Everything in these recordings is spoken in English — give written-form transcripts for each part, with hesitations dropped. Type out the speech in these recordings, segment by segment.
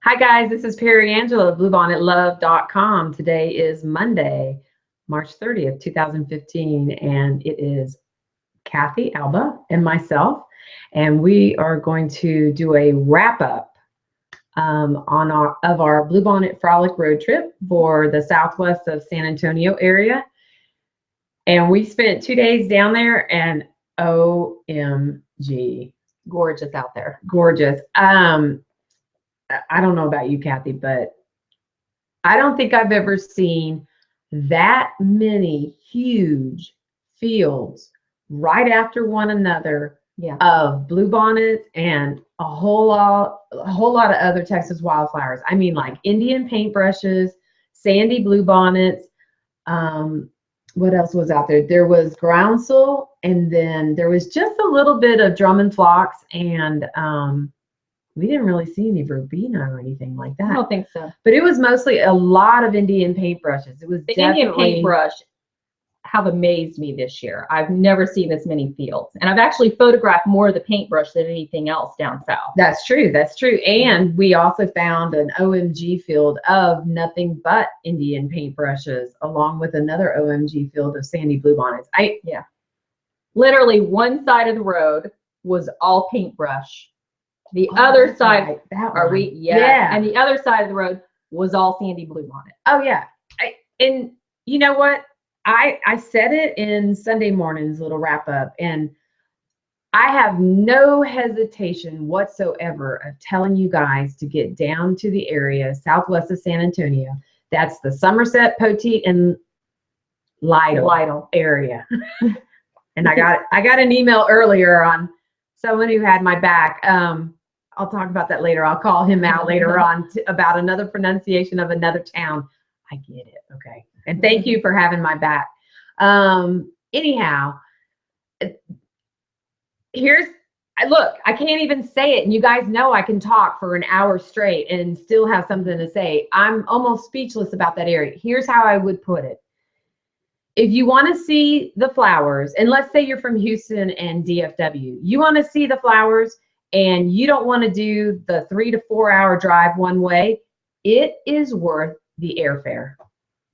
Hi guys, this is Perry Angela of BluebonnetLove.com. Today is Monday, March 30th, 2015, and it is Kathy, Alba, and myself, and we are going to do a wrap-up on our Bluebonnet Frolic road trip for the southwest of San Antonio area. And we spent 2 days down there, and OMG, gorgeous out there. Gorgeous. I don't know about you, Kathy, but I don't think I've ever seen that many huge fields right after one another of bluebonnets and a whole lot of other Texas wildflowers. I mean, like Indian paintbrushes, sandy bluebonnets. What else was out there? There was groundsel, and then there was just a little bit of drum and phlox, and we didn't really see any verbena or anything like that. I don't think so. But it was mostly a lot of Indian paintbrushes. It was the Indian paintbrush have amazed me this year. I've never seen this many fields, and I've actually photographed more of the paintbrush than anything else down south. That's true. That's true. And we also found an OMG field of nothing but Indian paintbrushes, along with another OMG field of sandy bluebonnets. Literally one side of the road was all paintbrush. The other side, and the other side of the road was all sandy bluebonnet. Oh yeah, and you know what? I said it in Sunday morning's little wrap up, and I have no hesitation whatsoever of telling you guys to get down to the area southwest of San Antonio. That's the Somerset, Poteet, and Lytle area. And I got an email earlier on someone who had my back. I'll talk about that later. I'll call him out later on about another pronunciation of another town. I get it. Okay. And thank you for having my back. Anyhow, look, I can't even say it. And you guys know I can talk for an hour straight and still have something to say. I'm almost speechless about that area. Here's how I would put it. If you want to see the flowers, and let's say you're from Houston and DFW, you want to see the flowers, and you don't want to do the 3 to 4 hour drive one way, it is worth the airfare.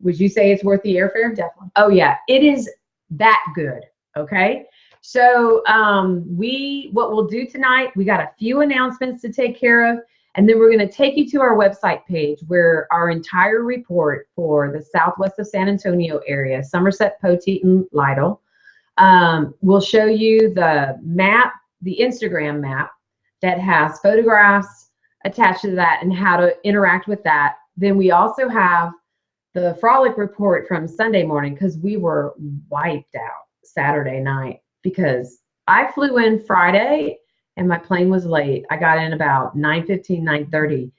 Would you say it's worth the airfare? Definitely. Oh yeah, it is that good. Okay. So what we'll do tonight, we got a few announcements to take care of, and then we're going to take you to our website page where our entire report for the southwest of San Antonio area, Somerset, Poteet, and Lytle, will show you the map, the Instagram map, that has photographs attached to that and how to interact with that. Then we also have the Frolic report from Sunday morning, because we were wiped out Saturday night because I flew in Friday and my plane was late. I got in about 9:15, 9:30.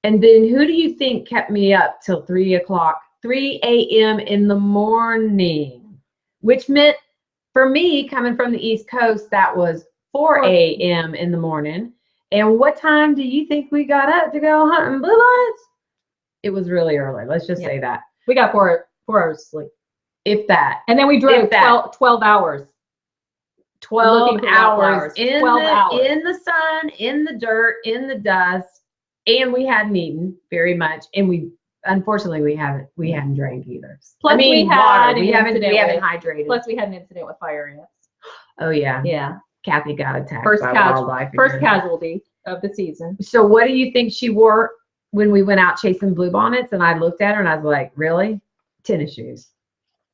And then who do you think kept me up till 3 a.m. in the morning? Which meant for me, coming from the East Coast, that was 4 a.m. in the morning. And what time do you think we got up to go hunting bluebonnets? It was really early. Let's just say that. We got 4 hours sleep. If that. And then we drove 12 hours. 12 hours in 12 hours. In the sun, in the dirt, in the dust, and we hadn't eaten very much, and unfortunately we hadn't drank either. Plus we haven't hydrated. Plus we had an incident with fire ants. Oh yeah. Yeah. Kathy got attacked by wildlife. First casualty of the season. So what do you think she wore when we went out chasing bluebonnets? And I looked at her and I was like, really? Tennis shoes.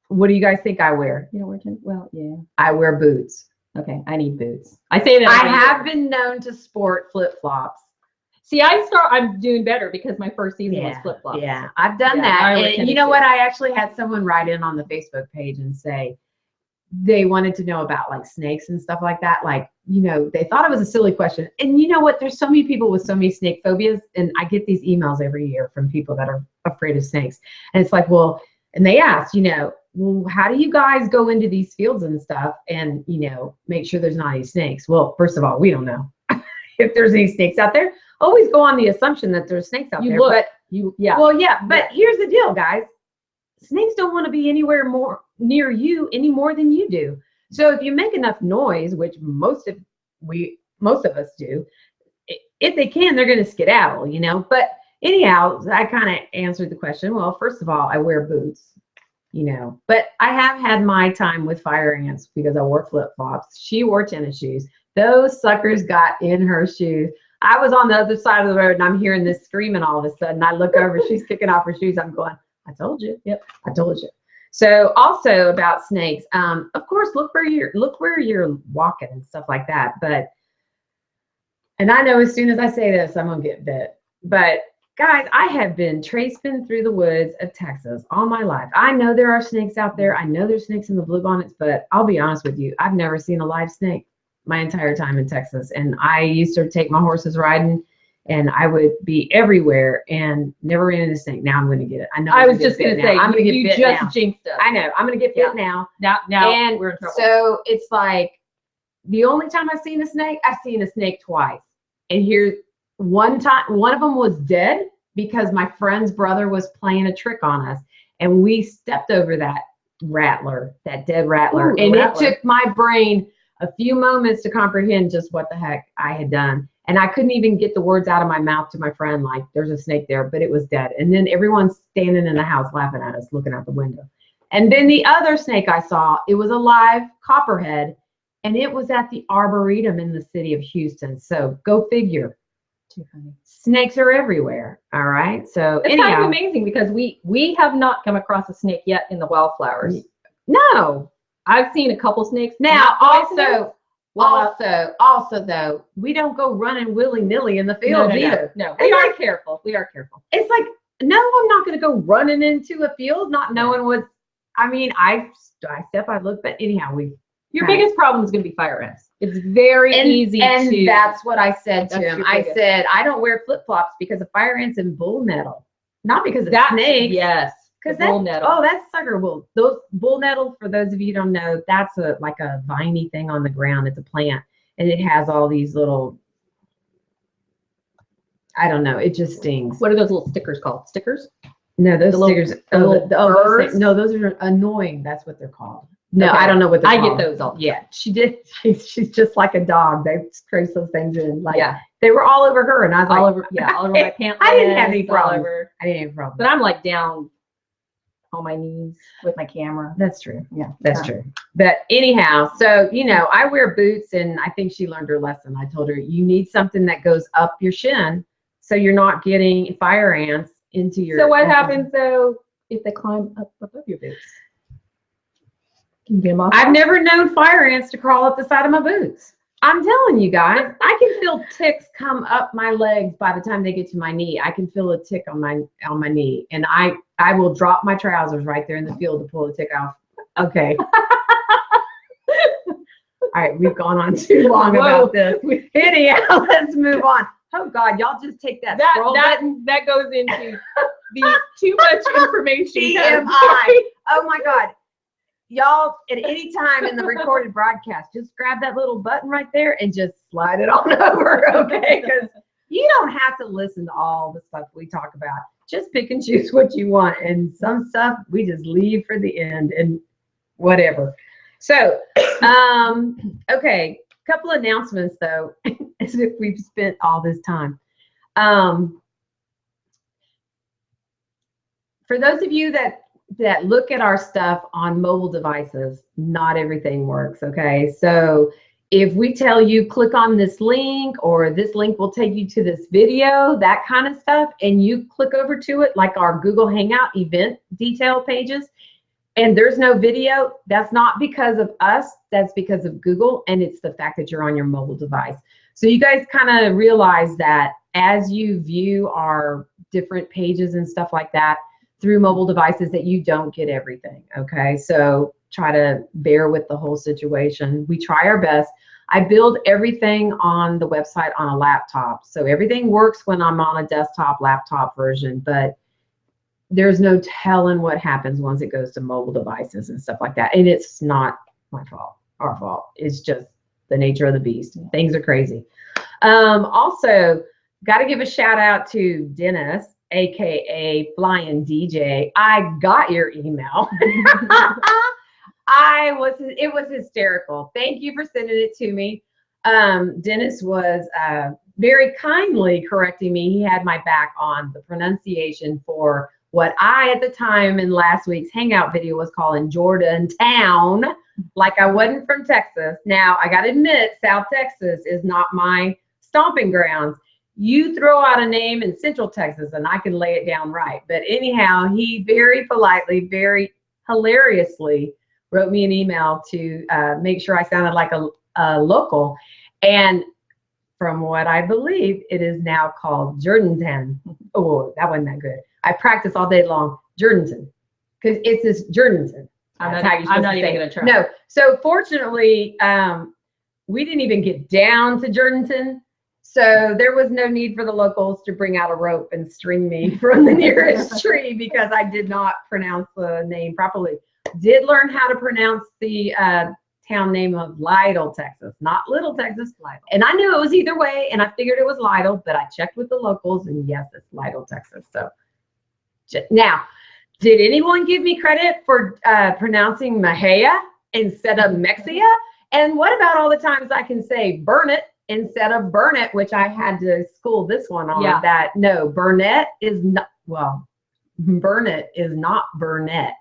What do you guys think I wear? You don't wear tennis? Well, yeah. I wear boots. Okay, I need boots. I say that. I have been known to sport flip-flops. See, I'm doing better because my first season was flip-flops. Yeah, I've done that. And you know what? I actually had someone write in on the Facebook page and say they wanted to know about like snakes and stuff like that. Like, you know, they thought it was a silly question. And you know what? There's so many people with so many snake phobias. And I get these emails every year from people that are afraid of snakes. And it's like, well, and they asked, you know, well, how do you guys go into these fields and stuff and, you know, make sure there's not any snakes? Well, first of all, we don't know if there's any snakes out there. Always go on the assumption that there's snakes out there. But here's the deal, guys. Snakes don't want to be anywhere more near you any more than you do. So if you make enough noise, which most of us do, if they can, they're going to skedaddle, you know. But anyhow, I kind of answered the question. Well, first of all, I wear boots, you know, but I have had my time with fire ants because I wore flip-flops. She wore tennis shoes. Those suckers got in her shoes. I was on the other side of the road and I'm hearing this screaming all of a sudden. I look over, she's kicking off her shoes. I'm going, I told you. Yep, I told you. So also about snakes, of course, look where you're walking and stuff like that. But, and I know as soon as I say this, I'm gonna get bit. But guys, I have been traipsing through the woods of Texas all my life. I know there are snakes out there. I know there's snakes in the bluebonnets, but I'll be honest with you, I've never seen a live snake my entire time in Texas. And I used to take my horses riding and I would be everywhere and never ran into a snake. Now I'm going to get it. I know. I was just going to say, I'm going to get bit now. You just jinxed us. I know. I'm going to get bit now. Now and we're in trouble. So it's like the only time I've seen a snake twice. And here, one time, one of them was dead because my friend's brother was playing a trick on us. And we stepped over that rattler, that dead rattler. Ooh, and rattler. It took my brain a few moments to comprehend just what the heck I had done. And I couldn't even get the words out of my mouth to my friend, like, there's a snake there, but it was dead. And then everyone's standing in the house laughing at us, looking out the window. And then the other snake I saw, it was a live copperhead, and it was at the Arboretum in the city of Houston. So go figure. Too funny. Snakes are everywhere. All right. So it's kind of amazing because we have not come across a snake yet in the wildflowers. No. I've seen a couple snakes. Now, also though, we don't go running willy-nilly in the field either. No, we are careful. We are careful. It's like, no, I'm not going to go running into a field not knowing what. I mean, I step, I look, but anyhow, your biggest problem is going to be fire ants. It's very easy and to. That's what I said to him. I said, I don't wear flip-flops because of fire ants and bull nettle, not because of snakes. Yes. Because that's sucker wool. Those bull nettle, for those of you who don't know, that's like a viney thing on the ground. It's a plant, and it has all these little. I don't know. It just stings. What are those little stickers called? Stickers? No, those stickers. Those are annoying. That's what they're called. No, okay. I don't know what they're called. I get those all. Yeah, she did. She's just like a dog. They trace those things in. Like, they were all over her, and I was all like, over my pants. I didn't have any problems. I didn't have any problems. But I'm like down on my knees with my camera. That's true. Yeah, that's true. But anyhow, so, you know, I wear boots, and I think she learned her lesson. I told her, you need something that goes up your shin so you're not getting fire ants into your. So what happens though if they climb up above your boots? Can you get them off? I've never known fire ants to crawl up the side of my boots. I'm telling you guys, I can feel ticks come up my legs by the time they get to my knee. I can feel a tick on my knee, and I will drop my trousers right there in the field to pull the tick off. Okay. All right, we've gone on too long about this. Anyhow, let's move on. Oh God, y'all just take that scroll button. That goes into the too much information. TMI. Oh my God. Y'all, at any time in the recorded broadcast, just grab that little button right there and just slide it on over, okay? Because you don't have to listen to all the stuff we talk about. Just pick and choose what you want. And some stuff we just leave for the end and whatever. So, okay, couple announcements though, as if we've spent all this time. For those of you that look at our stuff on mobile devices, not everything works, okay? So if we tell you click on this link, or this link will take you to this video, that kind of stuff, and you click over to it, like our Google Hangout event detail pages, and there's no video, that's not because of us, that's because of Google, and it's the fact that you're on your mobile device. So you guys kind of realize that as you view our different pages and stuff like that, through mobile devices, that you don't get everything, okay? So try to bear with the whole situation. We try our best. I build everything on the website on a laptop. So everything works when I'm on a desktop laptop version, but there's no telling what happens once it goes to mobile devices and stuff like that. And it's not my fault, our fault. It's just the nature of the beast. Things are crazy. Also, got to give a shout out to Dennis, AKA Flying DJ. I got your email. It was hysterical. Thank you for sending it to me. Dennis was very kindly correcting me. He had my back on the pronunciation for what I, at the time in last week's Hangout video, was calling Jordantown, like I wasn't from Texas. Now, I got to admit, South Texas is not my stomping grounds. You throw out a name in Central Texas and I can lay it down right. But anyhow, he very politely, very hilariously wrote me an email to make sure I sounded like a local. And from what I believe, it is now called Jordantown. Oh, that wasn't that good. I practice all day long, Jordanton, because it's this Jordanton. I'm not even going to try. No. So fortunately, we didn't even get down to Jordanton. So there was no need for the locals to bring out a rope and string me from the nearest tree because I did not pronounce the name properly. Did learn how to pronounce the town name of Lytle, Texas, not Little Texas, Lytle. And I knew it was either way, and I figured it was Lytle, but I checked with the locals, and yes, it's Lytle, Texas. So now, did anyone give me credit for pronouncing Mahia instead of Mexia? And what about all the times I can say Burnett instead of Burnett, which I had to school this one on? Yeah. That no, Burnett is not, well, Burnett is not Burnett.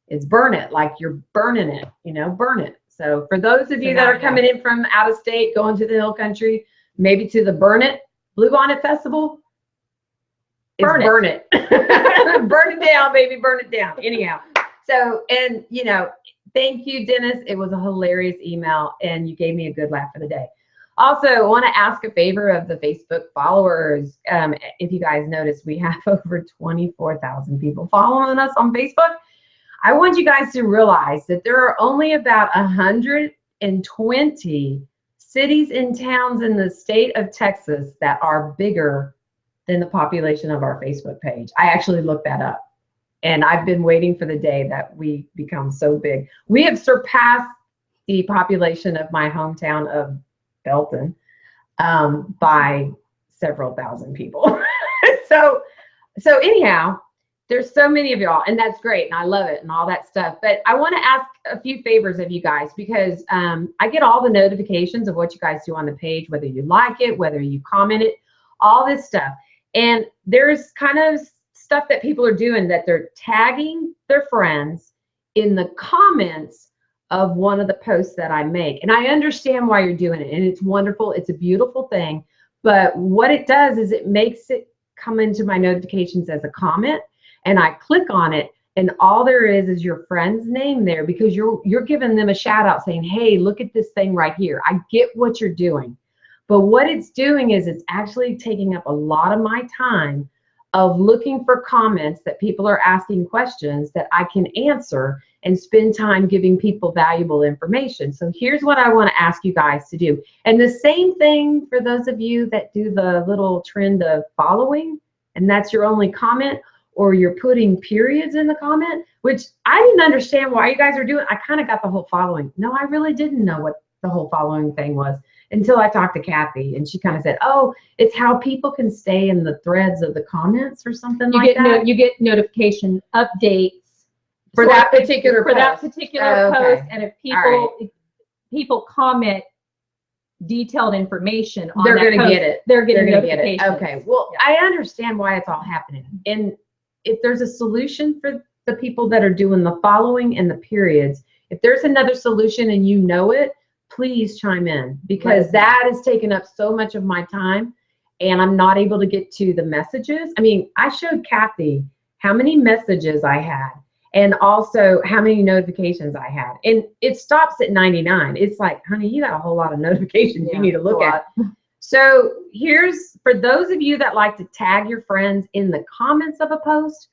It's burn it, like you're burning it, you know, burn it. So for those of you that are coming in from out of state, going to the hill country, maybe to the Bluebonnet Festival, burn it. Burn it down, baby, burn it down. Anyhow, so, and you know, thank you, Dennis. It was a hilarious email and you gave me a good laugh for the day. Also, I want to ask a favor of the Facebook followers. If you guys notice, we have over 24,000 people following us on Facebook. I want you guys to realize that there are only about 120 cities and towns in the state of Texas that are bigger than the population of our Facebook page. I actually looked that up, and I've been waiting for the day that we become so big. We have surpassed the population of my hometown of Belton by several thousand people. So anyhow, there's so many of y'all, and that's great, and I love it and all that stuff. But I want to ask a few favors of you guys because I get all the notifications of what you guys do on the page, whether you like it, whether you comment it, all this stuff. And there's kind of stuff that people are doing that they're tagging their friends in the comments of one of the posts that I make. And I understand why you're doing it, and it's wonderful. It's a beautiful thing. But what it does is it makes it come into my notifications as a comment. And I click on it, and all there is your friend's name there because you're giving them a shout out saying, hey, look at this thing right here. I get what you're doing. But what it's doing is it's actually taking up a lot of my time of looking for comments that people are asking questions that I can answer and spend time giving people valuable information. So here's what I want to ask you guys to do. And the same thing for those of you that do the little trend of following, and that's your only comment, or you're putting periods in the comment, which I didn't understand why you guys are doing. I kind of got the whole following. No, I really didn't know what the whole following thing was until I talked to Kathy, and she kind of said, oh, it's how people can stay in the threads of the comments or something like that. You get notification updates for that particular post. Post, and if people comment detailed information on they're going to get it. They're getting notifications. Okay, well, yeah. I understand why it's all happening. And if there's a solution for the people that are doing the following and the periods, if there's another solution and you know it, please chime in, because that has taken up so much of my time and I'm not able to get to the messages. I mean, I showed Kathy how many messages I had and also how many notifications I had. And it stops at 99. It's like, honey, you got a whole lot of notifications you need to look at. So here's, for those of you that like to tag your friends in the comments of a post,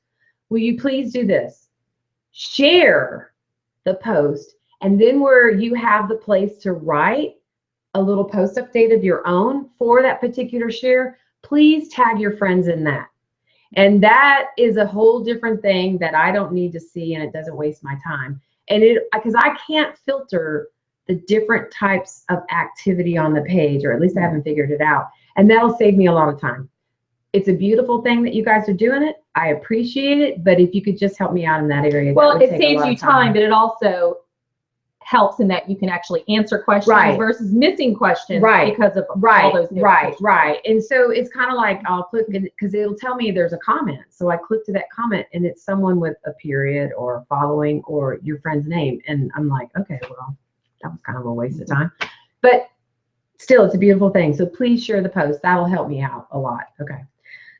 will you please do this? Share the post, and then where you have the place to write a little post update of your own for that particular share, please tag your friends in that. And that is a whole different thing that I don't need to see, and it doesn't waste my time. And because I can't filter the different types of activity on the page, or at least I haven't figured it out. And that'll save me a lot of time. It's a beautiful thing that you guys are doing it. I appreciate it, but if you could just help me out in that area. Well, it saves you time, but it also helps in that you can actually answer questions versus missing questions because of all those right. And so it's kind of like I'll click because it'll tell me there's a comment. So I click to that comment and it's someone with a period or following or your friend's name. And I'm like, okay, well, that was kind of a waste of time. But still, it's a beautiful thing. So please share the post. That'll help me out a lot. Okay.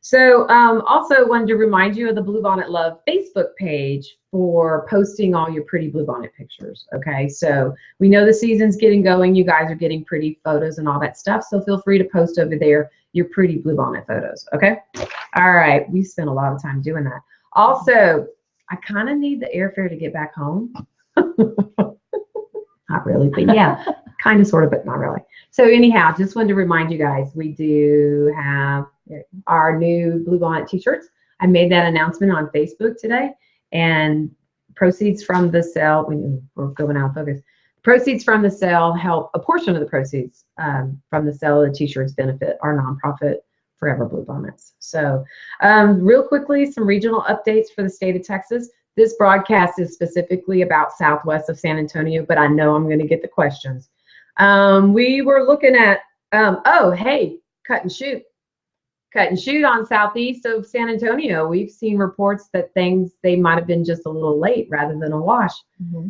So also wanted to remind you of the Bluebonnet Love Facebook page for posting all your pretty Bluebonnet pictures. Okay, so we know the season's getting going. You guys are getting pretty photos and all that stuff. So feel free to post over there your pretty Bluebonnet photos. Okay. All right. We spent a lot of time doing that. Also, I kind of need the airfare to get back home. Not really, but yeah, kind of, sort of, but not really. So anyhow, just wanted to remind you guys, we do have our new Bluebonnet t-shirts. I made that announcement on Facebook today, and proceeds from the sale, we're going out of focus. Proceeds from the sale help, a portion of the proceeds from the sale of the t-shirts benefit our nonprofit, Forever Bluebonnets. So real quickly, some regional updates for the state of Texas. This broadcast is specifically about southwest of San Antonio, but I know I'm going to get the questions. We were looking at, oh, hey, cut and shoot on southeast of San Antonio. We've seen reports that they might have been just a little late rather than a wash.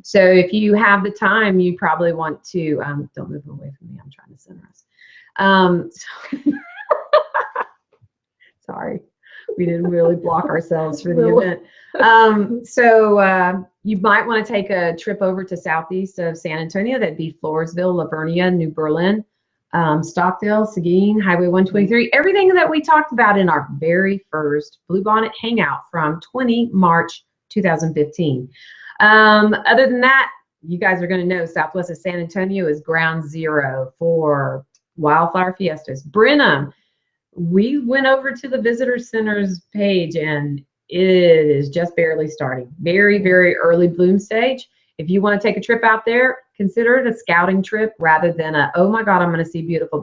So if you have the time, you probably want to, don't move away from me, I'm trying to center us. Sorry, we didn't really block ourselves for the event. So you might want to take a trip over to southeast of San Antonio. That'd be Floresville, Lavernia, New Berlin, Stockdale, Seguin, Highway 123, everything that we talked about in our very first Bluebonnet Hangout from 20 March 2015. Other than that, you guys are going to know southwest of San Antonio is ground zero for wildflower fiestas. Brenham, we went over to the visitor center's page and it is just barely starting. Very, very early bloom stage. If you want to take a trip out there, consider it a scouting trip rather than a, oh my God, I'm going to see beautiful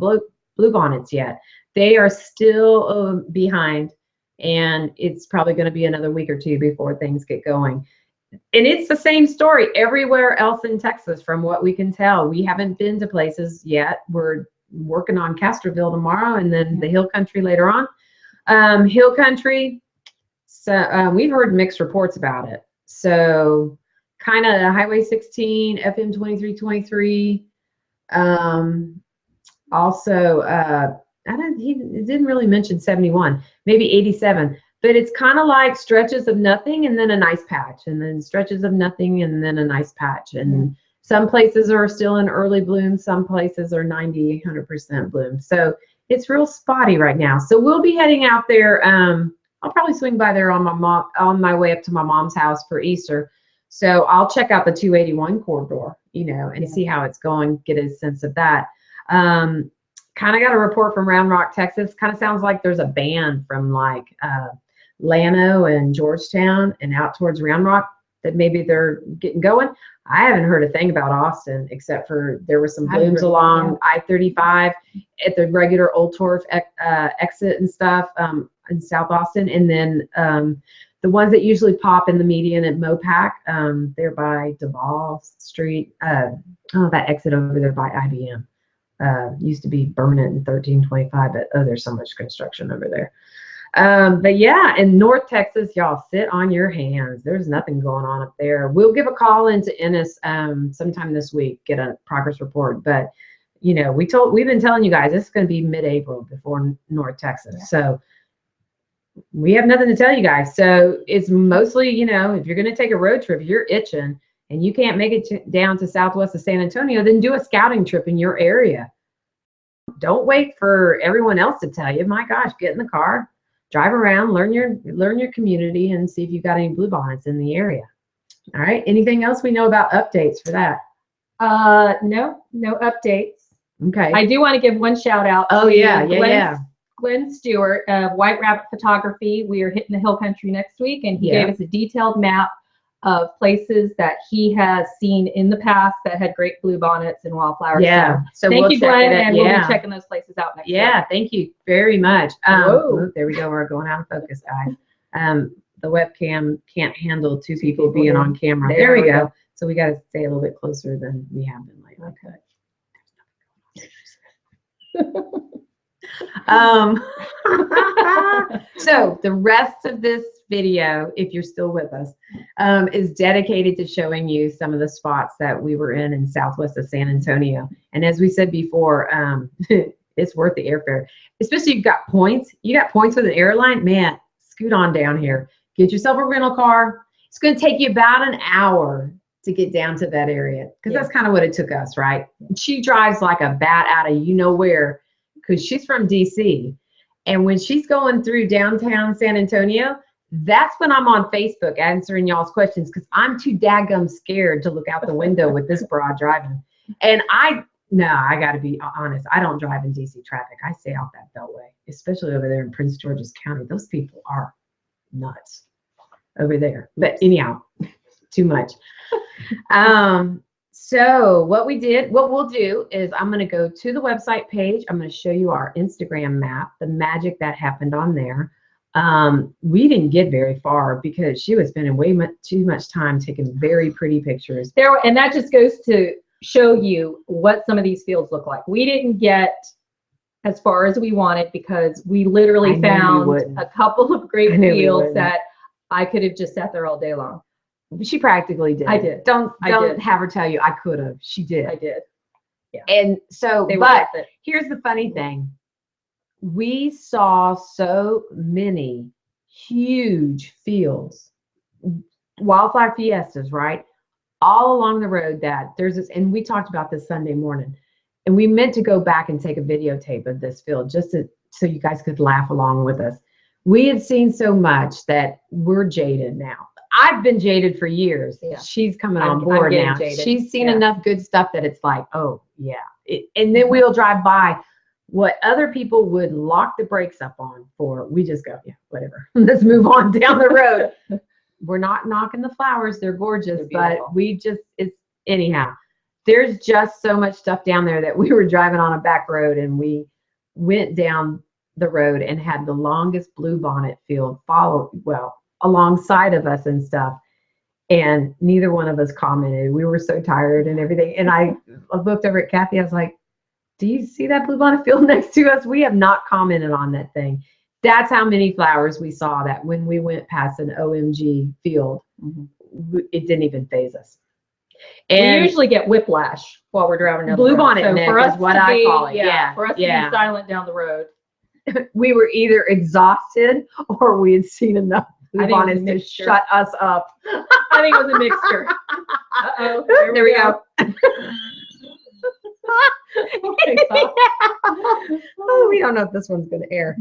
bluebonnets yet. They are still behind, and it's probably going to be another week or two before things get going. And it's the same story everywhere else in Texas from what we can tell. We haven't been to places yet. We're working on Castroville tomorrow and then the Hill Country later on. Hill Country, so we've heard mixed reports about it. So kind of Highway 16, FM 2323. Also, he didn't really mention 71, maybe 87, but it's kind of like stretches of nothing and then a nice patch, and then stretches of nothing and then a nice patch. And some places are still in early bloom, some places are 90, 100% bloom. So it's real spotty right now. So we'll be heading out there. I'll probably swing by there on my way up to my mom's house for Easter. So I'll check out the 281 corridor, and see how it's going, get a sense of that. Kind of got a report from Round Rock, Texas. Kind of sounds like there's a band from like Llano and Georgetown and out towards Round Rock that maybe they're getting going. I haven't heard a thing about Austin except for there were some blooms along I-35 at the regular Old Torf exit and stuff in South Austin. And then the ones that usually pop in the median at Mopac, they're by Duval Street. That exit over there by IBM. Used to be Burnett and 1325, but there's so much construction over there. But yeah, in North Texas, y'all sit on your hands. There's nothing going on up there. We'll give a call into Ennis sometime this week, get a progress report. But we've been telling you guys this is going to be mid-April before North Texas. Yeah. So we have nothing to tell you guys. So it's mostly, if you're going to take a road trip, you're itching and you can't make it down to southwest of San Antonio, then do a scouting trip in your area. Don't wait for everyone else to tell you. My gosh, get in the car, drive around, learn your community, and see if you've got any bluebonnets in the area. All right. Anything else we know about updates for that? No updates. Okay. I do want to give one shout out. Oh yeah. Glenn Stewart of White Rabbit Photography. We are hitting the Hill Country next week, and he gave us a detailed map of places that he has seen in the past that had great bluebonnets and wildflowers. Yeah. So thank you, Glenn, and we'll be checking those places out next week. Thank you very much. There we go. We're going out of focus, guys. The webcam can't handle two people being on camera. There we go. So we got to stay a little bit closer than we have been lately. So the rest of this video, if you're still with us, is dedicated to showing you some of the spots that we were in southwest of San Antonio. And as we said before, it's worth the airfare, especially if you've got points. You got points with an airline, man, scoot on down here. Get yourself a rental car. It's going to take you about an hour to get down to that area, because that's kind of what it took us, right? She drives like a bat out of you know where, because she's from DC. And when she's going through downtown San Antonio, that's when I'm on Facebook answering y'all's questions, because I'm too daggum scared to look out the window with this broad driving. And I got to be honest, I don't drive in DC traffic. I stay off that beltway, especially over there in Prince George's County. Those people are nuts over there. But anyhow, too much. So what we'll do is I'm going to go to the website page. I'm going to show you our Instagram map, the magic that happened on there. We didn't get very far because she was spending too much time taking very pretty pictures. And that just goes to show you what some of these fields look like. We didn't get as far as we wanted because we literally found a couple of great fields that I could have just sat there all day long. She practically did. I did. Don't have her tell you I could have. She did. I did. Yeah. And so, but here's the funny thing. We saw so many huge fields, wildflower fiestas, right? All along the road that there's this, and we talked about this Sunday morning, and we meant to go back and take a videotape of this field just so you guys could laugh along with us. We had seen so much that we're jaded now. I've been jaded for years. Yeah. She's coming on board now. Jaded. She's seen enough good stuff that it's like, oh yeah. And then we'll drive by what other people would lock the brakes up on for. We just go, yeah, whatever. Let's move on down the road. We're not knocking the flowers. They're gorgeous, but anyhow, there's just so much stuff down there that we were driving on a back road, and we went down the road and had the longest bluebonnet field alongside of us and stuff, and neither one of us commented. We were so tired and everything, and I looked over at Kathy. I was like, do you see that bluebonnet field next to us? We have not commented on that thing. That's how many flowers we saw that when we went past an OMG field, it didn't even faze us. And we usually get whiplash while we're driving down the road. Bluebonnet neck is what I call it. Yeah, for us to be silent down the road. We were either exhausted or we had seen enough bluebonnets to shut us up. I think it was a mixture. Uh-oh. There we go. Oh, we don't know if this one's going to air.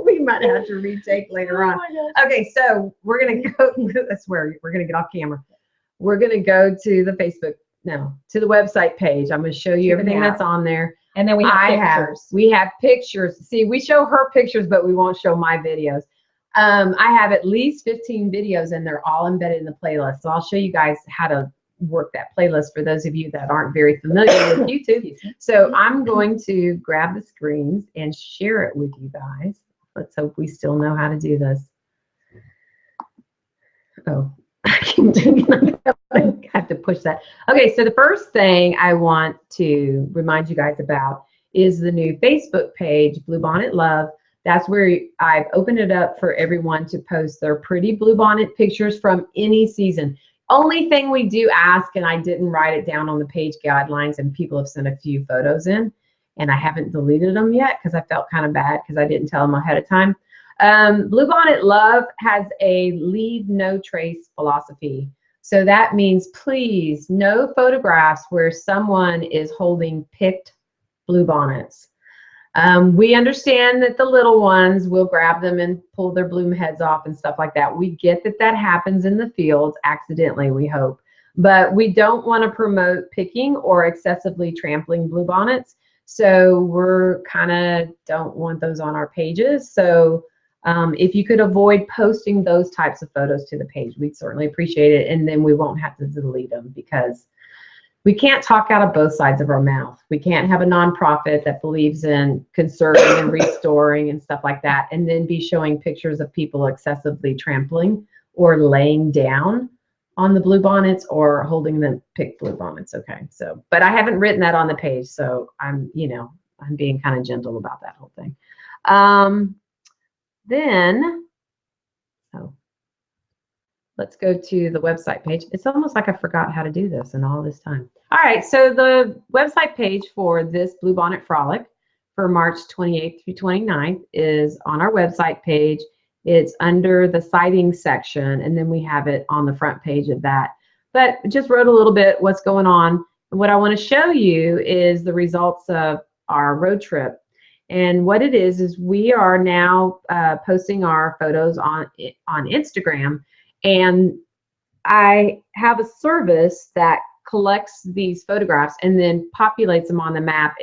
We might have to retake later on. Okay, so we're going to go. I swear, we're going to get off camera. We're going to go to the to the website page. I'm going to show you everything that's on there. And then we have pictures. We have pictures. See, we show her pictures, but we won't show my videos. I have at least 15 videos, and they're all embedded in the playlist. So I'll show you guys how to work that playlist for those of you that aren't very familiar with YouTube. So I'm going to grab the screens and share it with you guys. Let's hope we still know how to do this. Oh, I have to push that. Okay, so the first thing I want to remind you guys about is the new Facebook page, Bluebonnet Love. That's where I've opened it up for everyone to post their pretty bluebonnet pictures from any season. Only thing we do ask, and I didn't write it down on the page guidelines, and people have sent a few photos in, and I haven't deleted them yet because I felt kind of bad because I didn't tell them ahead of time. Bluebonnet Love has a leave no trace philosophy. So that means please no photographs where someone is holding picked bluebonnets. We understand that the little ones will grab them and pull their bloom heads off and stuff like that. We get that that happens in the fields accidentally, we hope. But we don't want to promote picking or excessively trampling bluebonnets. So we're kind of don't want those on our pages. So if you could avoid posting those types of photos to the page, we'd certainly appreciate it. And then we won't have to delete them because we can't talk out of both sides of our mouth. We can't have a nonprofit that believes in conserving and restoring and stuff like that, and then be showing pictures of people excessively trampling or laying down on the bluebonnets or holding the pick bluebonnets. Okay, so, but I haven't written that on the page, so I'm, I'm being kind of gentle about that whole thing. Then, oh, let's go to the website page. It's almost like I forgot how to do this in all this time. All right, so the website page for this Bluebonnet Frolic for March 28th through 29th is on our website page. It's under the sighting section, and then we have it on the front page of that. But just wrote a little bit what's going on. And what I want to show you is the results of our road trip. And what it is we are now posting our photos on Instagram. And I have a service that collects these photographs and then populates them on the map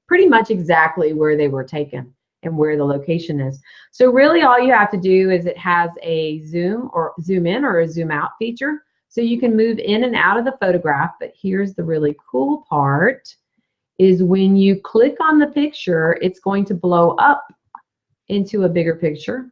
pretty much exactly where they were taken and where the location is. So really all you have to do is it has a zoom in or a zoom out feature. So you can move in and out of the photograph. But here's the really cool part is when you click on the picture, it's going to blow up into a bigger picture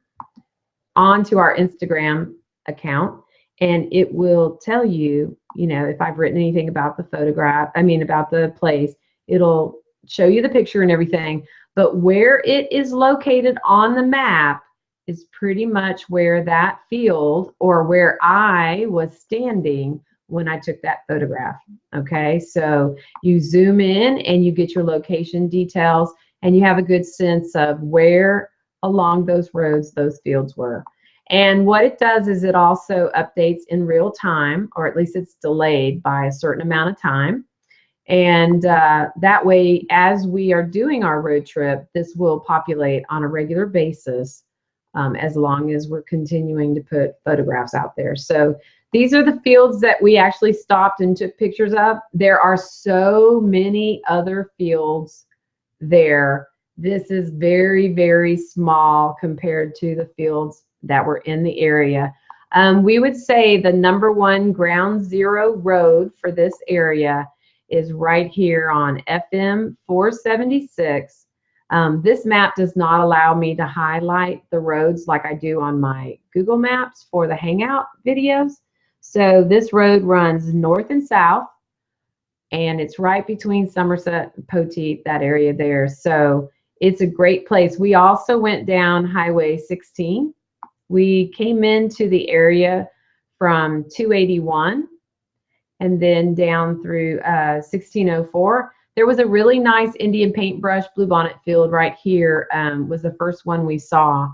onto our Instagram account. And it will tell you, if I've written anything about the photograph, about the place, it'll show you the picture and everything. But where it is located on the map is pretty much where that field or where I was standing when I took that photograph. Okay, so you zoom in and you get your location details and you have a good sense of where along those roads those fields were. And what it does is it also updates in real time, or at least it's delayed by a certain amount of time. And that way, as we are doing our road trip, this will populate on a regular basis as long as we're continuing to put photographs out there. So these are the fields that we actually stopped and took pictures of. There are so many other fields there. This is very, very small compared to the fields that were in the area. We would say the #1 ground zero road for this area is right here on FM 476. This map does not allow me to highlight the roads like I do on my Google Maps for the Hangout videos. So this road runs north and south, and it's right between Somerset and Poteet, that area there. So it's a great place. We also went down Highway 16. We came into the area from 281 and then down through 1604. There was a really nice Indian paintbrush bluebonnet field right here, was the first one we saw.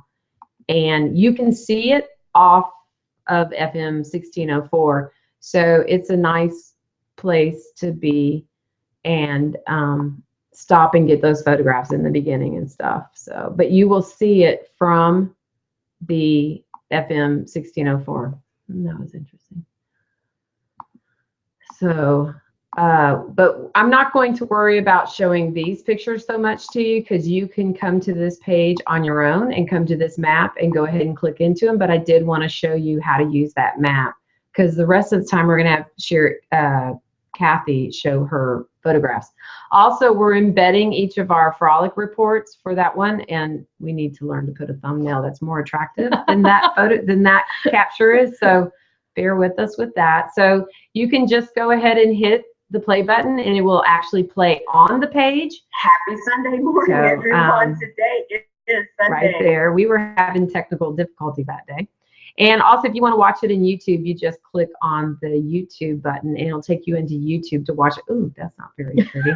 And you can see it off of FM 1604. So it's a nice place to be and stop and get those photographs in the beginning and stuff. So, but you will see it from the FM 1604. That was interesting. So, but I'm not going to worry about showing these pictures so much to you because you can come to this page on your own and come to this map and go ahead and click into them. But I did want to show you how to use that map because the rest of the time we're going to have Kathy show her photographs. Also, we're embedding each of our Frolic reports for that one, and we need to learn to put a thumbnail that's more attractive than that capture is. So bear with us with that. So you can just go ahead and hit the play button, and it will actually play on the page. Happy Sunday morning, everyone. Today is Sunday. Right there. We were having technical difficulty that day. And also, if you want to watch it in YouTube, you just click on the YouTube button, and it'll take you into YouTube to watch it. Ooh, that's not very pretty.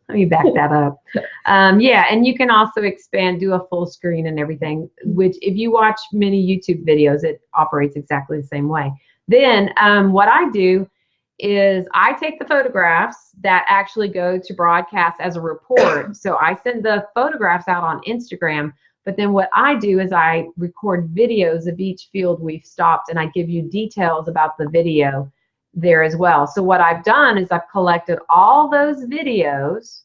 Let me back that up. Yeah, and you can also expand, do a full screen and everything, which if you watch many YouTube videos, it operates exactly the same way. Then what I do is I take the photographs that actually go to broadcast as a report. So I send the photographs out on Instagram. But then what I do is I record videos of each field we've stopped, and I give you details about the video there as well. So what I've done is I've collected all those videos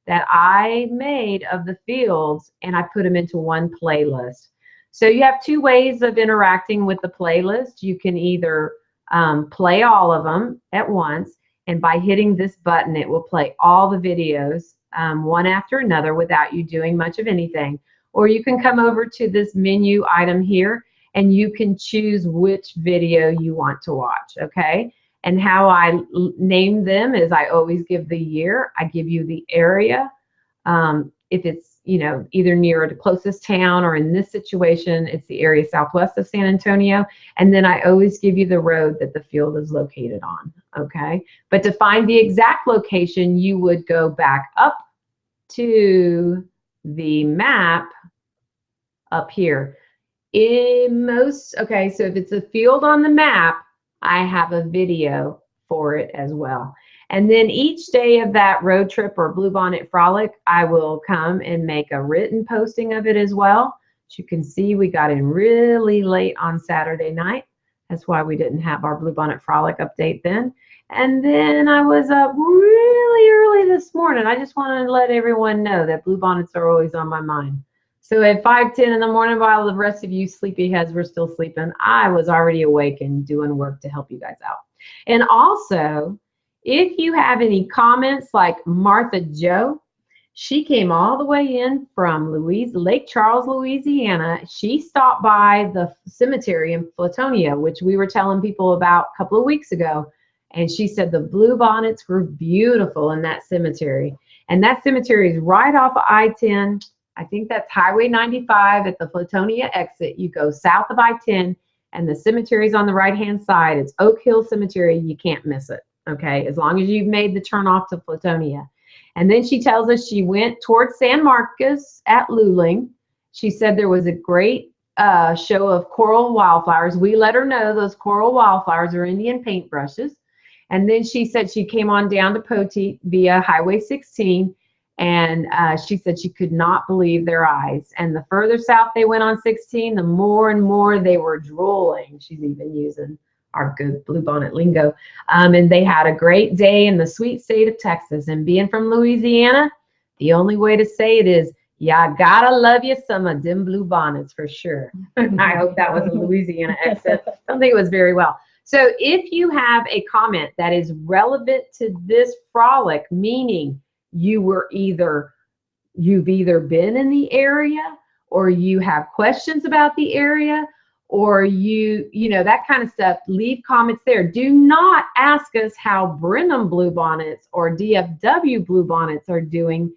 that I made of the fields, and I put them into one playlist. So you have two ways of interacting with the playlist. You can either play all of them at once, and by hitting this button, it will play all the videos one after another without you doing much of anything. Or you can come over to this menu item here, and you can choose which video you want to watch, okay? And how I name them is I always give the year, I give you the area, if it's, you know, either near the closest town, or in this situation, it's the area southwest of San Antonio. And then I always give you the road that the field is located on, okay? But to find the exact location, you would go back up to the map up here. Okay, so if it's a field on the map, I have a video for it as well. And then each day of that road trip or Bluebonnet Frolic, I will come and make a written posting of it as well. As you can see, we got in really late on Saturday night. That's why we didn't have our Bluebonnet Frolic update then. And then I was up really early this morning. I just wanted to let everyone know that Bluebonnets are always on my mind. So at 5:10 in the morning, while the rest of you sleepyheads were still sleeping, I was already awake and doing work to help you guys out. And also, if you have any comments, like Martha Joe, she came all the way in from Lake Charles, Louisiana. She stopped by the cemetery in Flatonia, which we were telling people about a couple of weeks ago. And she said the Bluebonnets were beautiful in that cemetery. And that cemetery is right off of I-10. I think that's Highway 95 at the Flatonia exit. You go south of I-10, and the cemetery is on the right-hand side. It's Oak Hill Cemetery. You can't miss it, okay, as long as you've made the turn off to Flatonia. And then she tells us she went towards San Marcos at Luling. She said there was a great show of coral wildflowers. We let her know those coral wildflowers are Indian paintbrushes. And then she said she came on down to Poteet via Highway 16, and she said she could not believe their eyes. And the further south they went on 16, the more and more they were drooling. She's even using our good Bluebonnet lingo. And they had a great day in the sweet state of Texas. And being from Louisiana, the only way to say it is, yeah, gotta love you some of them Bluebonnets for sure. I hope that was a Louisiana accent. I don't think it was very well. So if you have a comment that is relevant to this frolic, meaning you've either been in the area, or you have questions about the area, or you know, that kind of stuff, leave comments there. Do not ask us how Brenham Bluebonnets or DFW Bluebonnets are doing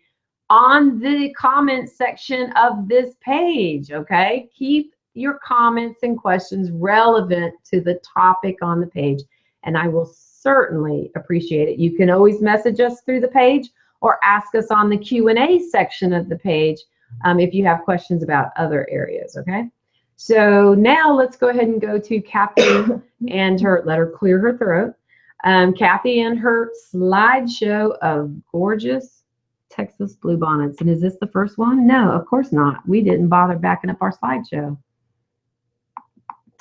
on the comment section of this page, okay? Keep your comments and questions relevant to the topic on the page, and I will certainly appreciate it. You can always message us through the page, or ask us on the Q&A section of the page if you have questions about other areas, okay? So now let's go ahead and go to Kathy and let her clear her throat. Kathy and her slideshow of gorgeous Texas Bluebonnets. And is this the first one? No, of course not. We didn't bother backing up our slideshow.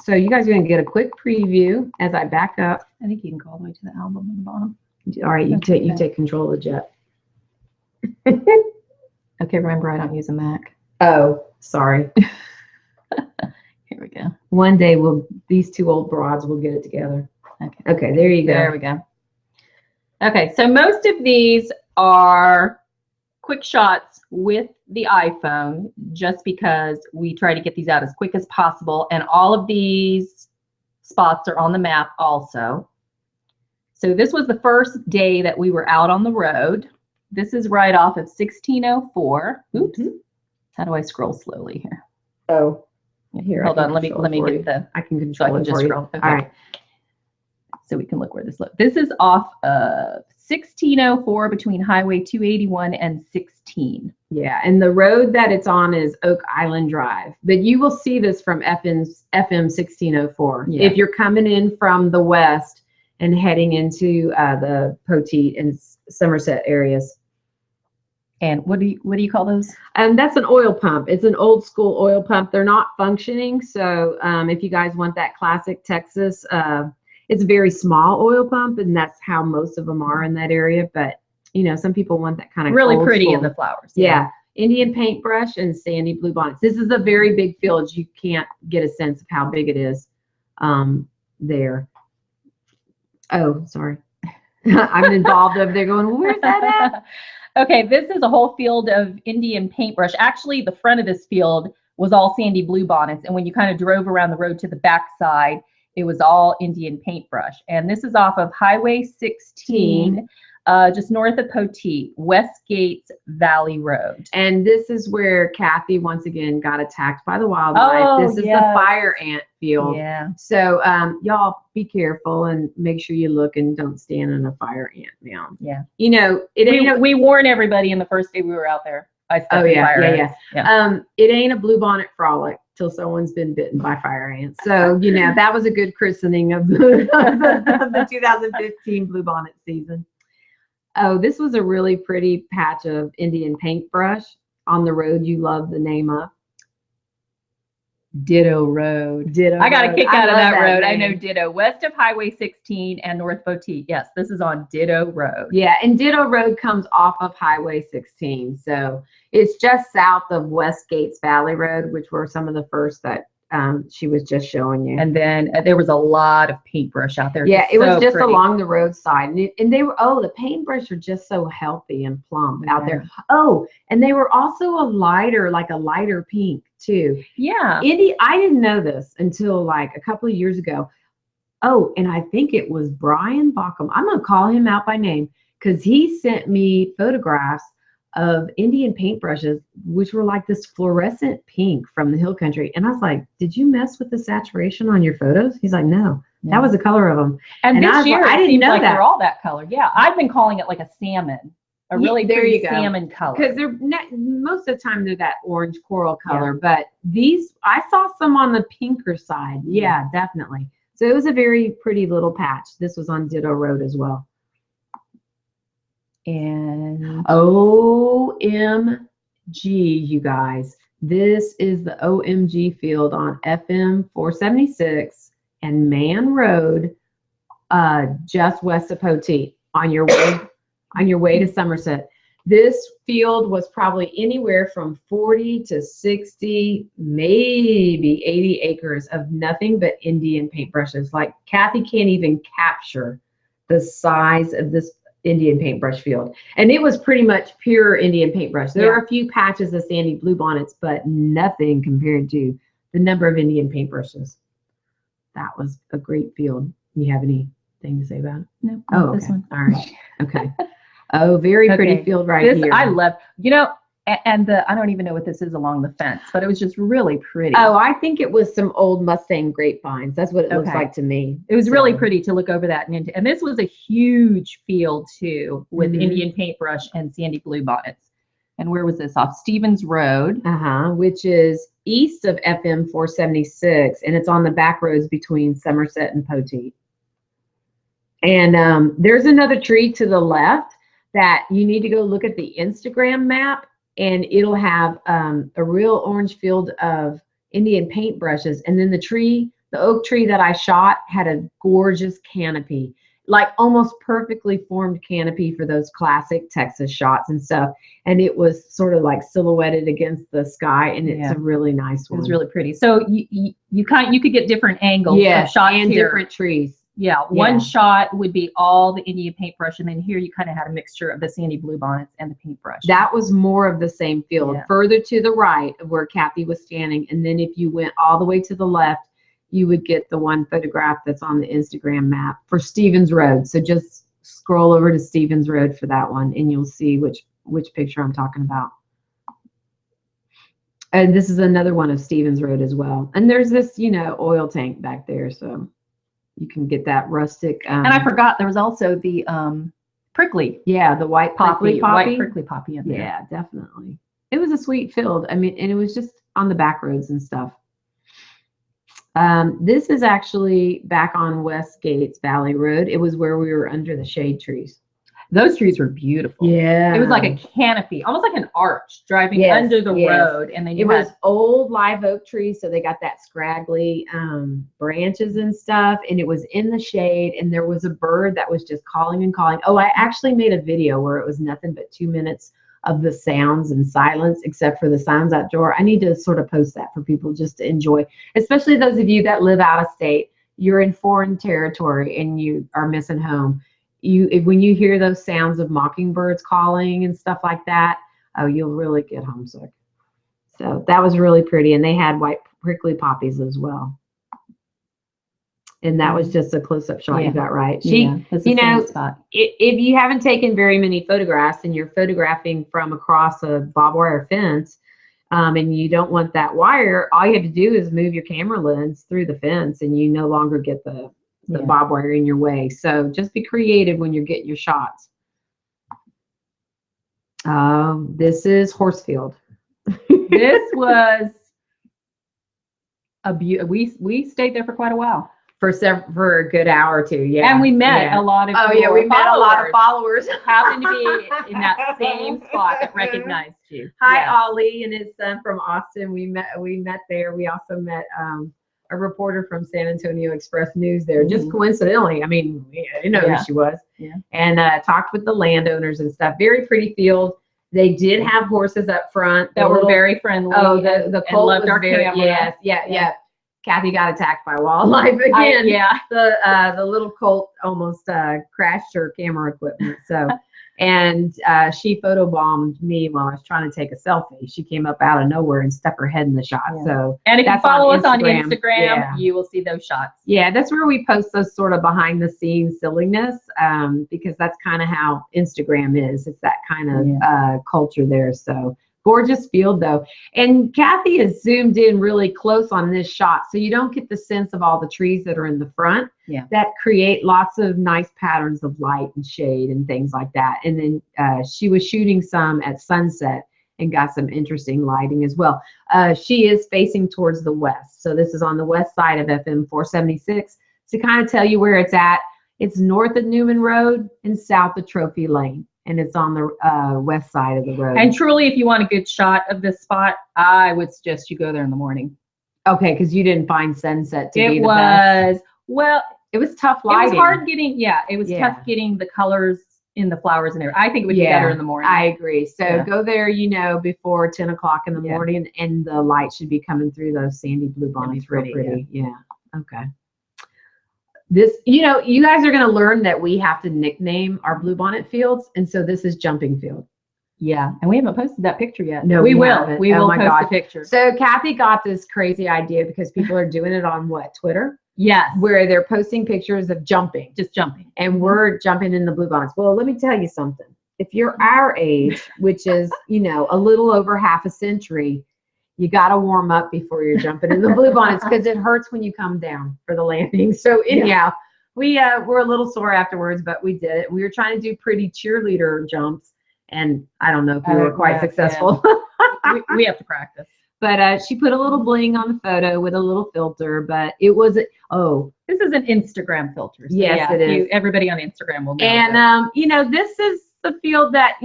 So you guys are going to get a quick preview as I back up. I think you can go all the way to the album on the bottom. All right, you take control of the jet. Okay, remember I don't use a Mac. Oh, sorry. Here we go. One day these two old broads will get it together. Okay, there you go. There we go. Okay, so most of these are quick shots with the iPhone, just because we try to get these out as quick as possible, and all of these spots are on the map also. So this was the first day that we were out on the road. This is right off of 1604. Oops. How do I scroll slowly here? Oh, here. Hold on. Let me get the. I can control. So I can just scroll. Okay. All right. So we can look where this looks. This is off of 1604 between Highway 281 and 16. Yeah, and the road that it's on is Oak Island Drive. But you will see this from FM 1604. Yeah. If you're coming in from the west and heading into the Poteet and Somerset areas. And what do you call those? That's an oil pump. It's an old school oil pump. They're not functioning. So if you guys want that classic Texas, it's a very small oil pump, and that's how most of them are in that area. But you know, some people want that kind of really pretty school. In the flowers. Yeah. Indian paintbrush and sandy Bluebonnets. This is a very big field. You can't get a sense of how big it is there. Oh, sorry. I'm involved over there going, where's that at? Okay, this is a whole field of Indian paintbrush. Actually, the front of this field was all sandy bluebonnets. And when you kind of drove around the road to the backside, it was all Indian paintbrush. And this is off of Highway 16, just north of Poteet, Westgate Valley Road. And this is where Kathy once again got attacked by the wildlife. This is the fire ant field. Yeah. So y'all be careful and make sure you look and don't stand in a fire ant mound. Yeah. You know, we warn everybody in the first day we were out there. Yeah. It ain't a bluebonnet frolic till someone's been bitten by fire ants. So, you know, that was a good christening of the 2015 bluebonnet season. Oh, this was a really pretty patch of Indian paintbrush on the road you love the name of. Ditto Road. Ditto I got a kick out of that road. name. I know Ditto. West of Highway 16 and North Poteet. Yes, this is on Ditto Road. Yeah, and Ditto Road comes off of Highway 16. So it's just south of Westgate's Valley Road, which were some of the first that she was just showing you. And then there was a lot of paintbrush out there. Yeah, it was just pretty. along the roadside. And they were, the paintbrush are just so healthy and plump out there. Oh, and they were also a lighter pink too. Yeah. I didn't know this until like a couple of years ago. Oh, and I think it was Brian Baucom. I'm going to call him out by name because he sent me photographs of Indian paintbrushes, which were like this fluorescent pink from the hill country. And I was like, did you mess with the saturation on your photos? He's like, no, that was the color of them. And this year, I didn't know like that. They're all that color. Yeah. I've been calling it like a salmon, a really pretty salmon color. Because they're most of the time they're that orange coral color, but these, I saw some on the pinker side. Yeah, definitely. So it was a very pretty little patch. This was on Ditto Road as well. And OMG, you guys, this is the OMG field on FM 476 and Man Road, just west of Poteet on your way to Somerset. This field was probably anywhere from 40 to 60, maybe 80 acres of nothing but Indian paintbrushes. Like Kathy can't even capture the size of this Indian paintbrush field. And it was pretty much pure Indian paintbrush. There were a few patches of sandy bluebonnets, but nothing compared to the number of Indian paintbrushes. That was a great field. You have anything to say about it? No. Oh, okay. This one. All right. Okay. Oh, very pretty field here. I love, and I don't even know what this is along the fence, but it was just really pretty. Oh, I think it was some old Mustang grapevines. That's what it looks like to me. It was really pretty to look over that. And this was a huge field too with Indian paintbrush and sandy bluebonnets. And where was this? Off Stevens Road. Which is east of FM 476. And it's on the back roads between Somerset and Poteet. And there's another tree to the left that you need to go look at the Instagram map. And it'll have a real orange field of Indian paintbrushes. And then the oak tree that I shot had a gorgeous canopy, like almost perfectly formed canopy for those classic Texas shots and stuff. And it was sort of like silhouetted against the sky. And it's a really nice one. It was really pretty. So you could get different angles of shots and here. Different trees. Yeah, one shot would be all the Indian paintbrush, and then here you kind of had a mixture of the sandy bluebonnets and the paintbrush. That was more of the same field, further to the right of where Kathy was standing. And then if you went all the way to the left, you would get the one photograph that's on the Instagram map for Stevens Road. So just scroll over to Stevens Road for that one, and you'll see which picture I'm talking about. And this is another one of Stevens Road as well. And there's this, oil tank back there, so you can get that rustic. And I forgot there was also the prickly. Yeah, the white poppy. White prickly poppy in there. Yeah, definitely. It was a sweet field. I mean, and it was just on the back roads and stuff. This is actually back on Westgate's Valley Road. It was where we were under the shade trees. Those trees were beautiful. Yeah. It was like a canopy, almost like an arch driving under the road. And then it was old live oak trees, so they got that scraggly branches and stuff. And it was in the shade, and there was a bird that was just calling and calling. Oh, I actually made a video where it was nothing but 2 minutes of the sounds and silence, except for the sounds outdoor. I need to sort of post that for people just to enjoy, especially those of you that live out of state. You're in foreign territory and you are missing home. When you hear those sounds of mockingbirds calling and stuff like that, oh, you'll really get homesick. So that was really pretty. And they had white prickly poppies as well. And that was just a close-up shot you got right. That's the same spot. If you haven't taken very many photographs and you're photographing from across a barbed wire fence, and you don't want that wire, all you have to do is move your camera lens through the fence, and you no longer get the barbed wire in your way. So just be creative when you're getting your shots. This is Horsefield. This was we stayed there for quite a while. For a good hour or two, yeah. And we met a lot of we met a lot of followers. Happened to be in that same spot that recognized you. Hi, Ollie and his son from Austin. We met there. We also met a reporter from San Antonio Express News there, just coincidentally. I mean, I didn't know who she was. Yeah. And talked with the landowners and stuff. Very pretty field. They did have horses up front that were very friendly. Oh, the colt loved our camera. Yeah. Kathy got attacked by wildlife again. The little colt almost crashed her camera equipment. So, and she photobombed me while I was trying to take a selfie. She came up out of nowhere and stuck her head in the shot. Yeah. So, and if you follow us on Instagram, you will see those shots. Yeah, that's where we post those sort of behind the scenes silliness, because that's kind of how Instagram is. It's that kind of culture there. So. Gorgeous field though. And Kathy has zoomed in really close on this shot, so you don't get the sense of all the trees that are in the front that create lots of nice patterns of light and shade and things like that. And then she was shooting some at sunset and got some interesting lighting as well. She is facing towards the west. So this is on the west side of FM 476. To kind of tell you where it's at, it's north of Newman Road and south of Trophy Lane. And it's on the west side of the road. And truly, if you want a good shot of this spot, I would suggest you go there in the morning. Okay, because you didn't find sunset to be the best. Well, it was tough lighting. It was hard getting, it was tough getting the colors in the flowers and everything. I think it would be better in the morning. I agree. So go there, before 10 o'clock in the morning, and the light should be coming through those sandy bluebonnets. Real pretty. Yeah. Okay. This, you guys are going to learn that we have to nickname our bluebonnet fields, and so this is Jumping Field. Yeah, and we haven't posted that picture yet. No, we will. We will post the picture. So Kathy got this crazy idea because people are doing it on Twitter? Yes. Where they're posting pictures of jumping. Just jumping. And we're jumping in the bluebonnets. Well, let me tell you something. If you're our age, which is, a little over half a century, you got to warm up before you're jumping in the bluebonnets because it hurts when you come down for the landing. So anyhow, we were a little sore afterwards, but we did it. We were trying to do pretty cheerleader jumps, and I don't know if we were quite successful. we have to practice. But she put a little bling on the photo with a little filter, but it was, this is an Instagram filter. So yes, it is. Everybody on Instagram will know. And, this is the field that,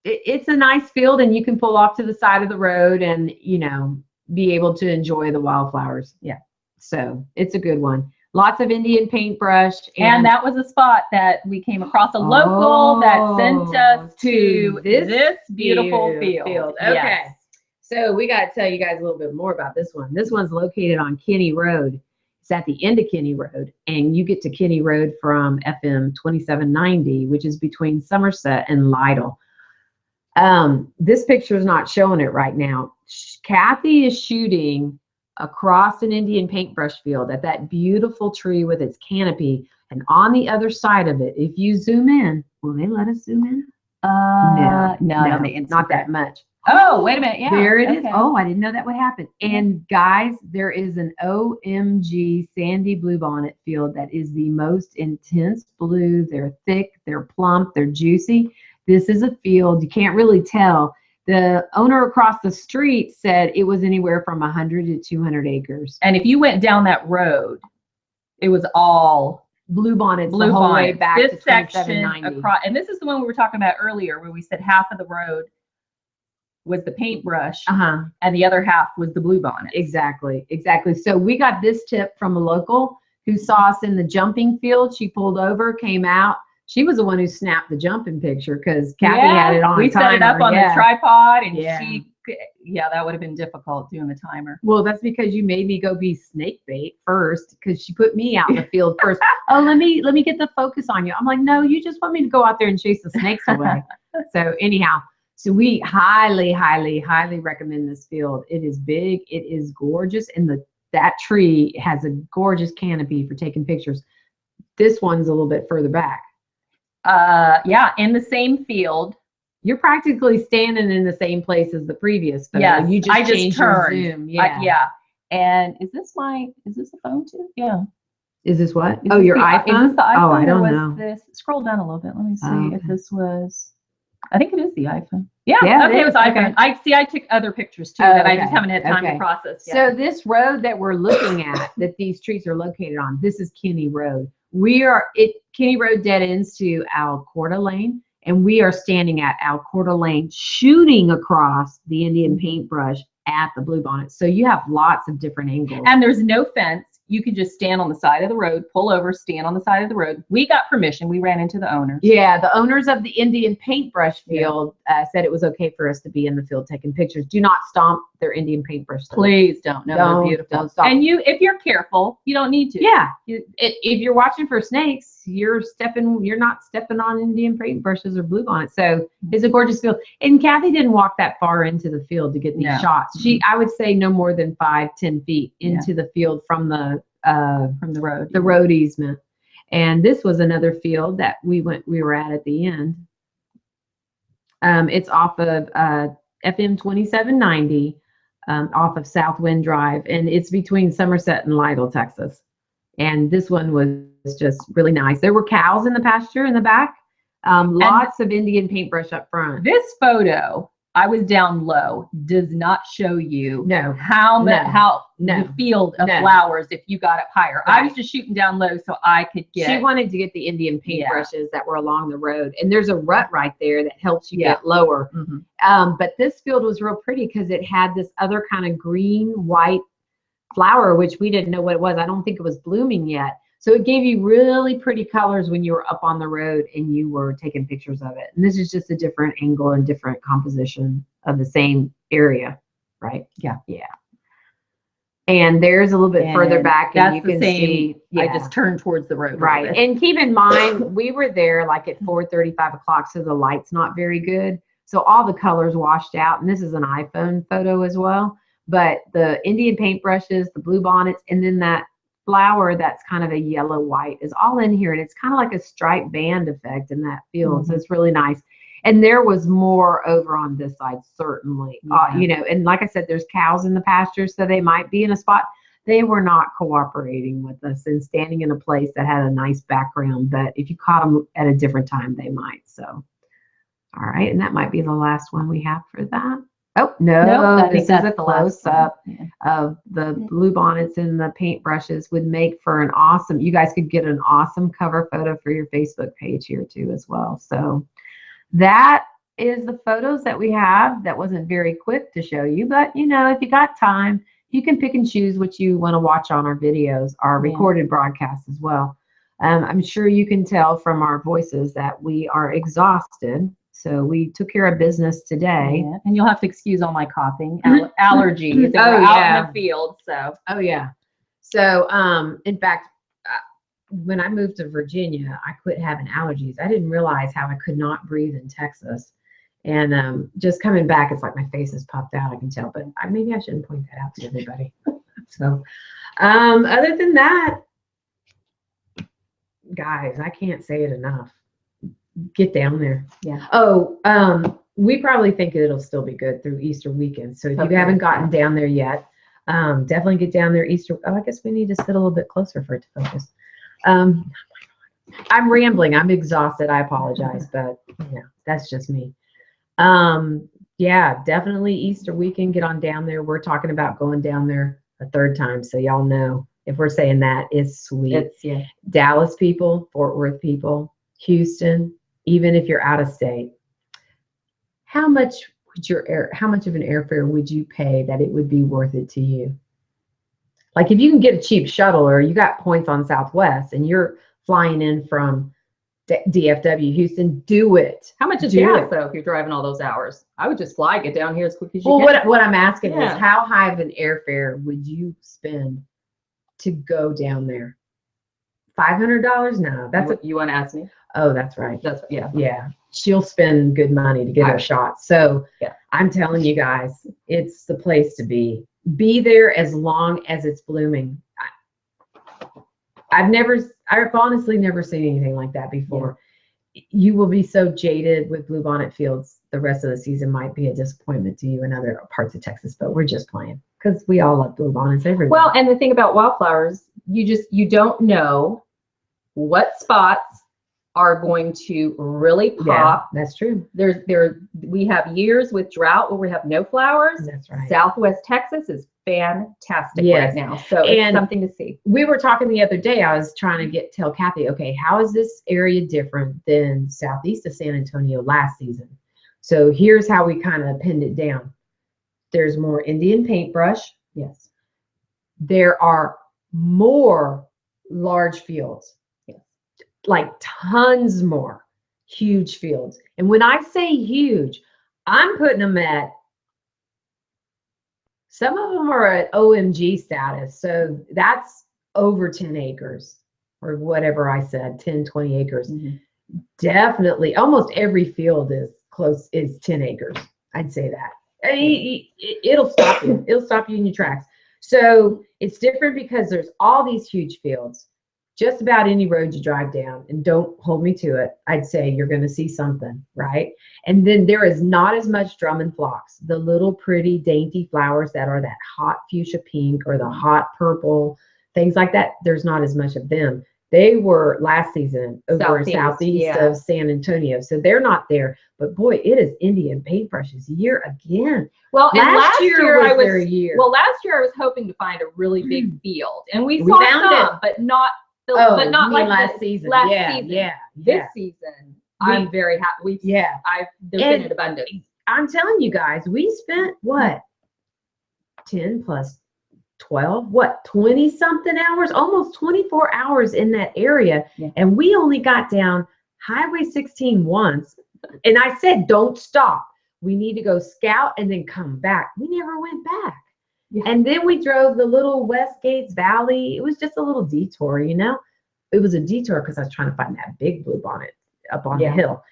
it's a nice field, and you can pull off to the side of the road and, be able to enjoy the wildflowers. Yeah. So it's a good one. Lots of Indian paintbrush. And that was a spot that we came across a local that sent us to this beautiful field. Okay. Yes. So we got to tell you guys a little bit more about this one. This one's located on Kinney Road. It's at the end of Kinney Road, and you get to Kinney Road from FM 2790, which is between Somerset and Lytle. This picture is not showing it right now. Kathy is shooting across an Indian paintbrush field at that beautiful tree with its canopy, and on the other side of it, if you zoom in, will they let us zoom in? No, not that much. Oh, wait a minute. Yeah. There it is. Oh, I didn't know that would happen. And guys, there is an OMG sandy bluebonnet field that is the most intense blue. They're thick, they're plump, they're juicy. This is a field, you can't really tell. The owner across the street said it was anywhere from 100 to 200 acres. And if you went down that road, it was all bluebonnets the whole way back to section 2790. Across, and this is the one we were talking about earlier, where we said half of the road was the paintbrush, and the other half was the bluebonnet. Exactly. So we got this tip from a local who saw us in the jumping field. She pulled over, came out. She was the one who snapped the jumping picture because Kathy had it on. We set it up on the tripod, and that would have been difficult doing the timer. Well, that's because you made me go be snake bait first, because she put me out in the field first. Oh, let me get the focus on you. I'm like, no, you just want me to go out there and chase the snakes away. So anyhow, So we highly, highly, highly recommend this field. It is big, it is gorgeous, and that tree has a gorgeous canopy for taking pictures. This one's a little bit further back. Yeah, in the same field. You're practically standing in the same place as the previous photo. Yes, You just changed your zoom. Yeah. Yeah. And is this a phone too? Yeah. Is this what? Is Oh, this your the, iPhone? Is this the iPhone? Oh, I don't or was know. This, scroll down a little bit. Let me see Oh, if okay. this was. I think it is the iPhone. Yeah. Yeah, Okay, it was iPhone. okay. I took other pictures too Oh, that I okay. just haven't had time Okay. to process yet. So this road that we're looking at, that these trees are located on, this is Kinney Road. Kinney Road dead ends to Alcorta Lane, and we are standing at Alcorta Lane, shooting across the Indian paintbrush at the Bluebonnet. So you have lots of different angles. And there's no fence. You can just stand on the side of the road, pull over, stand on the side of the road. We got permission. We ran into the owners. Yeah, the owners of the Indian paintbrush field said it was okay for us to be in the field taking pictures. Do not stomp their Indian paintbrush. Please don't. No, they're beautiful. Don't stop. And if you're careful, you don't need to. Yeah, if you're watching for snakes, you're not stepping on Indian paintbrushes or bluebonnets. So it's a gorgeous field. And Kathy didn't walk that far into the field to get these shots. I would say no more than 5-10 feet into the field from the road, the road easement. And this was another field that we were at the end. It's off of FM 2790, off of Southwind Drive, and it's between Somerset and Lytle, Texas. And this one was just really nice. There were cows in the pasture in the back. Lots of Indian paintbrush up front. This photo, I was down low, does not show you the field of flowers if you got up higher. Right. I was just shooting down low so I could get. She wanted to get the Indian paintbrushes that were along the road, and there's a rut right there that helps you get lower. But this field was real pretty because it had this other kind of green white flower, which we didn't know what it was. I don't think it was blooming yet. So it gave you really pretty colors when you were up on the road and you were taking pictures of it. And this is just a different angle and different composition of the same area, right? Yeah. Yeah. And there's a little bit further back, and you can see. Yeah. I just turned towards the road. Right. And keep in mind, we were there like at 4:30, 5 o'clock, so the light's not very good. So all the colors washed out. And this is an iPhone photo as well. But the Indian paintbrushes, the bluebonnets, and then that flower that's kind of a yellow white is all in here, and it's kind of like a striped band effect in that field. So it's really nice. And there was more over on this side, certainly. And like I said, there's cows in the pasture, so they might be in a spot. They were not cooperating with us and standing in a place that had a nice background, but if you caught them at a different time, they might. So all right, and that might be the last one we have for that. Oh, no, this is a close-up of the bluebonnets and the paintbrushes. Would make for an awesome, you guys could get an awesome cover photo for your Facebook page here too as well. So that is the photos that we have. That wasn't very quick to show you, but if you got time, you can pick and choose what you want to watch on our videos, our recorded broadcasts as well. I'm sure you can tell from our voices that we are exhausted. So we took care of business today. Yeah. And you'll have to excuse all my coughing, allergies. We're out in the field. So. Oh, yeah. So, in fact, when I moved to Virginia, I quit having allergies. I didn't realize how I could not breathe in Texas. And just coming back, it's like my face has popped out, I can tell. But maybe I shouldn't point that out to everybody. So, other than that, guys, I can't say it enough. Get down there. Yeah. Oh, we probably think it'll still be good through Easter weekend. So if you haven't gotten down there yet, definitely get down there Easter. Oh, I guess we need to sit a little bit closer for it to focus. I'm rambling. I'm exhausted. I apologize, but that's just me. Yeah, definitely Easter weekend. Get on down there. We're talking about going down there a third time, so y'all know if we're saying that, it's sweet. Dallas people, Fort Worth people, Houston. Even if you're out of state, how much of an airfare would you pay that it would be worth it to you? Like if you can get a cheap shuttle or you got points on Southwest and you're flying in from DFW, Houston, do it. How much is gas though if you're driving all those hours? I would just fly, get down here as quick as you can. Well, what I'm asking is how high of an airfare would you spend to go down there? $500? No, that's you want to ask me? Oh, that's right. That's yeah. she'll spend good money to get her shots. So yeah. I'm telling you guys, it's the place to be. Be there as long as it's blooming. I've honestly never seen anything like that before. Yeah. You will be so jaded with bluebonnet fields. The rest of the season might be a disappointment to you in other parts of Texas, but we're just playing because we all love bluebonnets everywhere. Well, and the thing about wildflowers, you don't know what spots are going to really pop. Yeah, that's true. We have years with drought where we have no flowers. That's right. Southwest Texas is fantastic right now. So it's something to see. We were talking the other day, I was trying to tell Kathy, okay, how is this area different than southeast of San Antonio last season? So here's how we kind of pinned it down. There's more Indian paintbrush. Yes. There are more large fields. Like tons more huge fields. And when I say huge, I'm putting them at, some of them are at OMG status. So that's over 10 acres or whatever I said, 10, 20 acres. Mm-hmm. Definitely almost every field is 10 acres. I'd say that. It'll stop you. It'll stop you in your tracks. So it's different because there's all these huge fields. Just about any road you drive down, and don't hold me to it, I'd say you're going to see something, right? And then there is not as much drum and phlox, the little pretty dainty flowers that are that hot fuchsia pink or the hot purple, things like that. There's not as much of them. They were last season over southeast of San Antonio, so they're not there. But boy, it is Indian paintbrushes year again. Well, last year I was their year. Well, last year I was hoping to find a really big field, and we saw some, but not. But not like last season. Last season. This season, I'm very happy. There's been an abundance. I'm telling you guys, we spent what? 10 plus 12, 20 something hours, almost 24 hours in that area. Yeah. And we only got down Highway 16 once. And I said, don't stop. We need to go scout and then come back. We never went back. Yeah. And then we drove the little West Gates Valley. It was just a little detour, you know. It was a detour because I was trying to find that big bluebonnet up on the hill.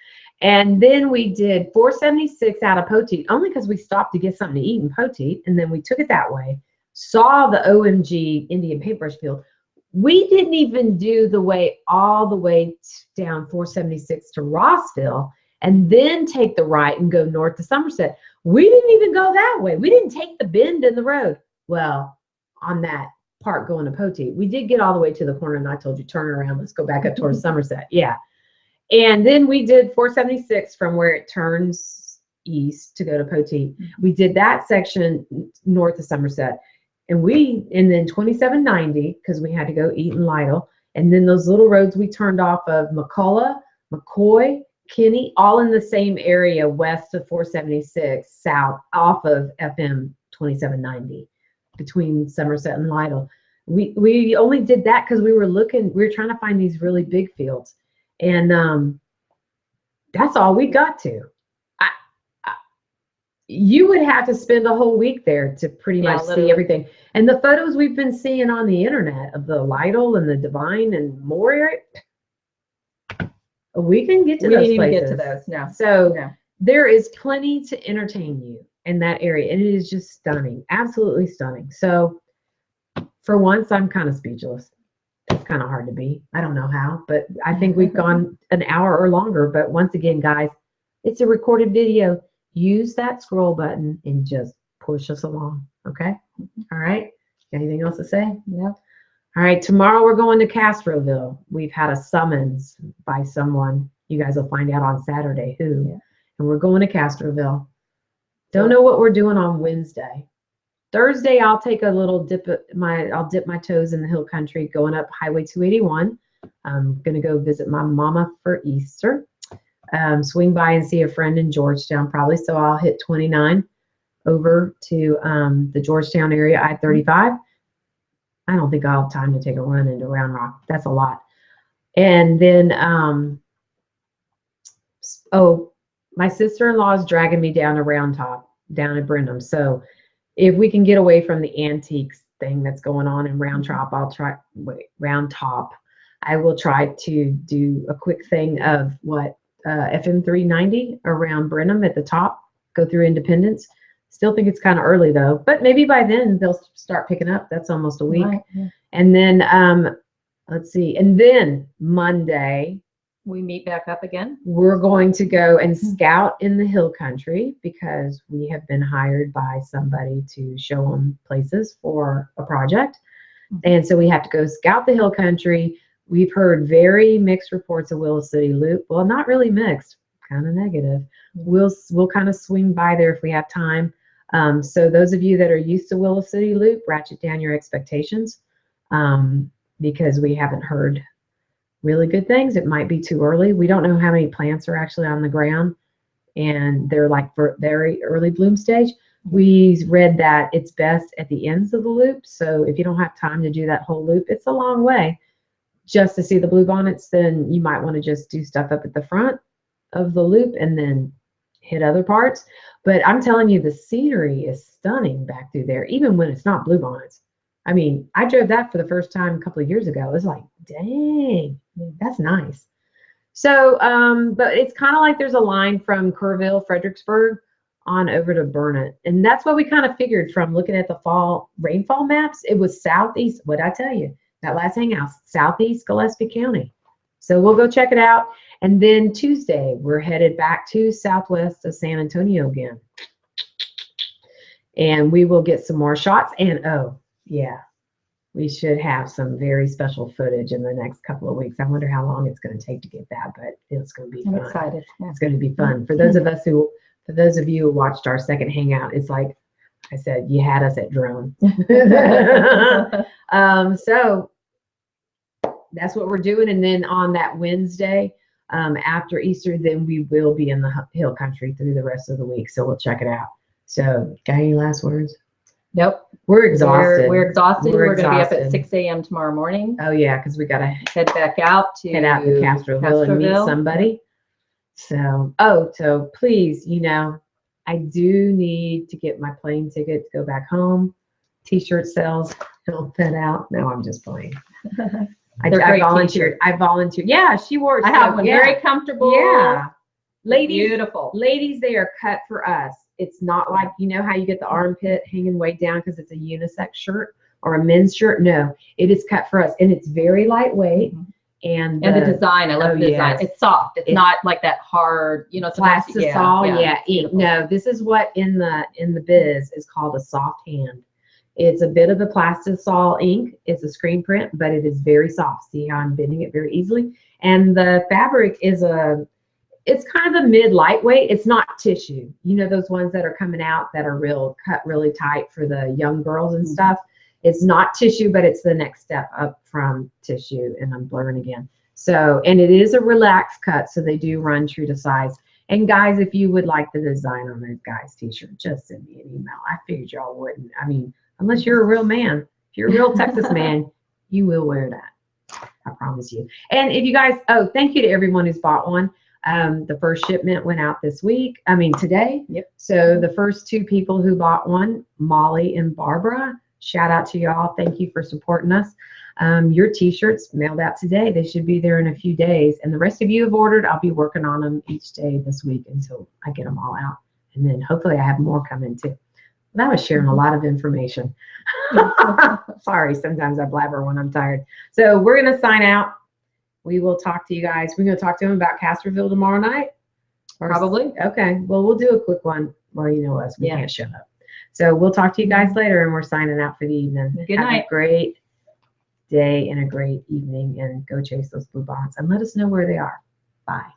And then we did 476 out of Poteet, only because we stopped to get something to eat in Poteet. And then we took it that way, saw the OMG Indian paintbrush field. We didn't even do all the way down 476 to Rossville and then take the right and go north to Somerset. We didn't even go that way. We didn't take the bend in the road. Well, on that part going to Poteet, we did get all the way to the corner, and I told you, turn around, let's go back up towards Somerset. Yeah. And then we did 476 from where it turns east to go to Poteet. We did that section north of Somerset. And then 2790, because we had to go eat in Lytle. And then those little roads we turned off of McCullough, McCoy, Kinney, all in the same area west of 476, south off of FM 2790 between Somerset and Lytle. We only did that because we were trying to find these really big fields. And that's all we got to. You would have to spend a whole week there to pretty much see everything. And the photos we've been seeing on the internet of the Lytle and the Divine and more area, we can get to those places. We didn't even get to those, no. So there is plenty to entertain you in that area. And it is just stunning, absolutely stunning. So for once, I'm kind of speechless. It's kind of hard to be. I don't know how, but I think we've gone an hour or longer. But once again, guys, it's a recorded video. Use that scroll button and just push us along. Okay. All right. Anything else to say? No. All right. Tomorrow we're going to Castroville. We've had a summons by someone. You guys will find out on Saturday who. Yeah. And we're going to Castroville. Don't know what we're doing on Wednesday. Thursday, I'll take a little dip. I'll dip my toes in the hill country going up Highway 281. I'm going to go visit my mama for Easter. Swing by and see a friend in Georgetown probably. So I'll hit 29 over to the Georgetown area, I-35. I don't think I'll have time to take a run into Round Rock. That's a lot. And then, my sister-in-law is dragging me down to Round Top, down at Brenham. So if we can get away from the antiques thing that's going on in Round Top, Round Top, I will try to do a quick thing of FM 390 around Brenham at the top, go through Independence. Still think it's kind of early though, but maybe by then they'll start picking up. That's almost a week. Right, yeah. And then let's see, and then Monday We meet back up again. we're going to go and scout in the hill country because we have been hired by somebody to show them places for a project. And so we have to go scout the hill country. We've heard very mixed reports of Willow City Loop. Well, not really mixed, kind of negative. We'll kind of swing by there if we have time. So those of you that are used to Willow City Loop, ratchet down your expectations because we haven't heard really good things. It might be too early. We don't know how many plants are actually on the ground, and they're like very early bloom stage. We read that it's best at the ends of the loop. So if you don't have time to do that whole loop, it's a long way just to see the bluebonnets, then you might want to just do stuff up at the front of the loop and then hit other parts. But I'm telling you, the scenery is stunning back through there, even when it's not bluebonnets. I mean, I drove that for the first time a couple of years ago. It was like, dang, that's nice. So, but it's kind of like there's a line from Kerrville, Fredericksburg on over to Burnett. And that's what we kind of figured from looking at the fall rainfall maps. It was southeast, what I tell you, that last hangout, southeast Gillespie County. So we'll go check it out. And then Tuesday, we're headed back to southwest of San Antonio again. And we will get some more shots. And oh, yeah, we should have some very special footage in the next couple of weeks. I wonder how long it's going to take to get that, but it's going to be fun. I'm excited. Yeah. It's going to be fun. For those of you who watched our second hangout, it's like I said, you had us at drone. So that's what we're doing. And then on that Wednesday, after Easter, then we will be in the hill country through the rest of the week. So we'll check it out. So got any last words? Nope. We're exhausted. We're exhausted. We're going to be up at exhausted. 6 a.m. tomorrow morning. Oh yeah, because we got to Head back out to Castroville and meet somebody. So, so please, I do need to get my plane ticket to go back home. T-shirt sales, help that out. No, I'm just playing. I volunteered. I volunteered. Yeah, she wore it. I have one. Very comfortable. Yeah. Ladies, beautiful. Ladies, they are cut for us. It's not like, how you get the armpit hanging way down because it's a unisex shirt or a men's shirt. No, it is cut for us. And it's very lightweight. And the design, I love the design. It's soft. It's not like that hard, plastisol. Yeah, ink. No, this is what in the biz is called a soft hand. It's a bit of a plastisol ink. It's a screen print, but it is very soft. See how I'm bending it very easily? And the fabric is it's kind of a mid lightweight. It's not tissue. Those ones that are coming out that are cut really tight for the young girls and stuff. It's not tissue, but it's the next step up from tissue. And I'm blurring again. So, and it is a relaxed cut. So they do run true to size. And guys, if you would like the design on those guys' t-shirt, just send me an email. I figured y'all wouldn't. I mean, unless you're a real man, if you're a real Texas man, you will wear that. I promise you. And if you guys, thank you to everyone who's bought one. The first shipment went out today. Yep. So the first 2 people who bought one, Molly and Barbara, shout out to y'all. Thank you for supporting us. Your t-shirts mailed out today. They should be there in a few days. And the rest of you have ordered. I'll be working on them each day this week until I get them all out. And then hopefully I have more coming too. That was sharing a lot of information. Sorry, sometimes I blabber when I'm tired. So we're going to sign out. We will talk to you guys. We're going to talk to them about Castroville tomorrow night. Probably. Okay. Well, we'll do a quick one. Well, you know us. We can't shut up. So we'll talk to you guys later, and we're signing out for the evening. Good night. Have a great day and a great evening, and go chase those bluebonnets and let us know where they are. Bye.